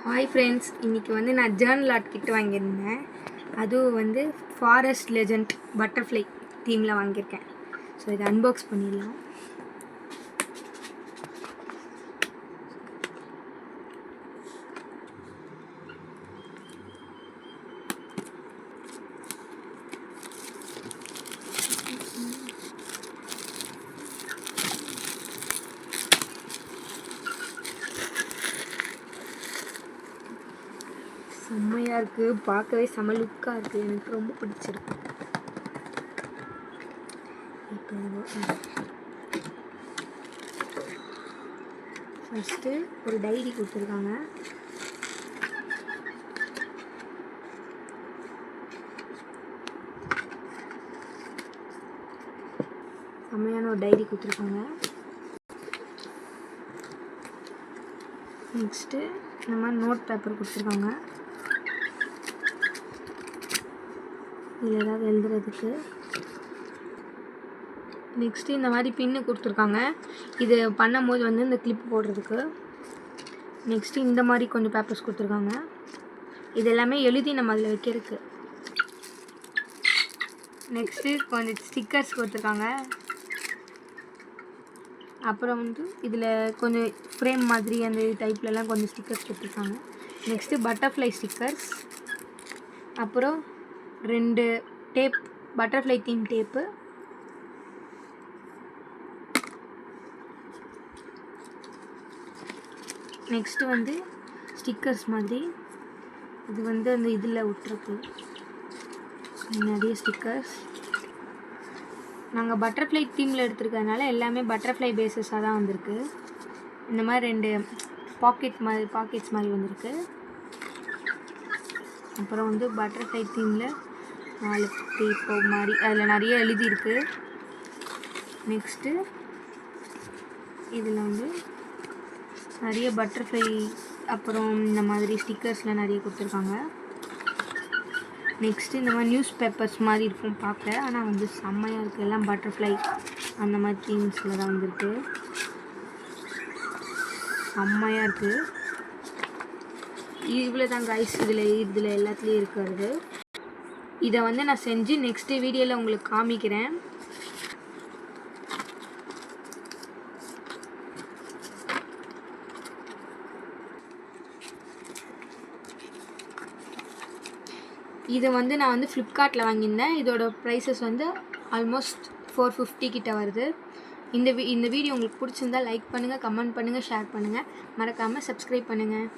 Hi friends, இன்றைக்கி வந்து நான் ஜேர்னல் ஆர்ட் கிட் வாங்கியிருந்தேன். அதுவும் வந்து ஃபாரஸ்ட் லெஜண்ட் பட்டர்ஃப்ளை தீமில் வாங்கியிருக்கேன். ஸோ இதை அன்பாக்ஸ் பண்ணிடலாம். செம்மையாக இருக்குது, பார்க்கவே செம லுக்காக இருக்குது. எனக்கு ரொம்ப பிடிச்சிருக்கு. ஃபஸ்ட்டு ஒரு டைரி கொடுத்துருக்காங்க. செம்மையான ஒரு டைரி கொடுத்துருக்காங்க. நெக்ஸ்ட்டு இந்த மாதிரி நோட் பேப்பர் கொடுத்துருக்காங்க. இதில் ஏதாவது எழுதுறதுக்கு. நெக்ஸ்ட்டு இந்த மாதிரி பின்னு கொடுத்துருக்காங்க. இது பண்ணும்போது வந்து இந்த கிளிப் போடுறதுக்கு. நெக்ஸ்ட்டு இந்த மாதிரி கொஞ்சம் பேப்பர்ஸ் கொடுத்துருக்காங்க. இது எல்லாமே எழுதி நம்ம அதில் வைக்கிறதுக்கு. நெக்ஸ்ட்டு கொஞ்சம் ஸ்டிக்கர்ஸ் கொடுத்துருக்காங்க. அப்புறம் வந்து இதில் கொஞ்சம் ஃப்ரேம் மாதிரி அந்த டைப்லலாம் கொஞ்சம் ஸ்டிக்கர்ஸ் கொடுத்துருக்காங்க. Next butterfly stickers. அப்புறம் 2 tape, butterfly theme tape. Next வந்து ஸ்டிக்கர்ஸ் மாதிரி. இது வந்து அந்த இதில் விட்டுருக்கு நிறைய ஸ்டிக்கர்ஸ். நாங்கள் பட்டர்ஃப்ளை தீமில் எடுத்துருக்கிறதுனால எல்லாமே பட்டர்ஃப்ளை பேஸஸாக தான் வந்திருக்கு. இந்த மாதிரி 2 பாக்கெட்ஸ் மாதிரி வந்திருக்கு. அப்புறம் வந்து பட்டர்ஃப்ளை தீமில் 4 டேப்போ மாதிரி அதில் நிறைய எழுதியிருக்கு. நெக்ஸ்ட்டு இதில் வந்து நிறைய பட்டர்ஃப்ளை, அப்புறம் இந்த மாதிரி ஸ்டிக்கர்ஸில் நிறைய கொடுத்துருக்காங்க. நெக்ஸ்ட்டு இந்த மாதிரி நியூஸ் பேப்பர்ஸ் மாதிரி இருக்கும் பார்க்க, ஆனால் வந்து செம்மையாக இருக்குது. எல்லாம் பட்டர்ஃப்ளை அந்த மாதிரி தீம்ஸில் தான் வந்திருக்கு. செம்மையாக இருக்குது. இவ்வளோ தான் கைஸ், இதில் எல்லாத்துலேயும் இருக்கிறது. இதை வந்து நான் செஞ்சு நெக்ஸ்ட்டு வீடியோவில் உங்களுக்கு காமிக்கிறேன். இது வந்து நான் வந்து ஃப்ளிப்கார்ட்டில் வாங்கியிருந்தேன். இதோட ப்ரைஸஸ் வந்து ஆல்மோஸ்ட் 450 கிட்ட வருது. இந்த வீடியோ உங்களுக்கு பிடிச்சிருந்தா லைக் பண்ணுங்கள், கமெண்ட் பண்ணுங்கள், ஷேர் பண்ணுங்கள். மறக்காமல் சப்ஸ்கிரைப் பண்ணுங்கள்.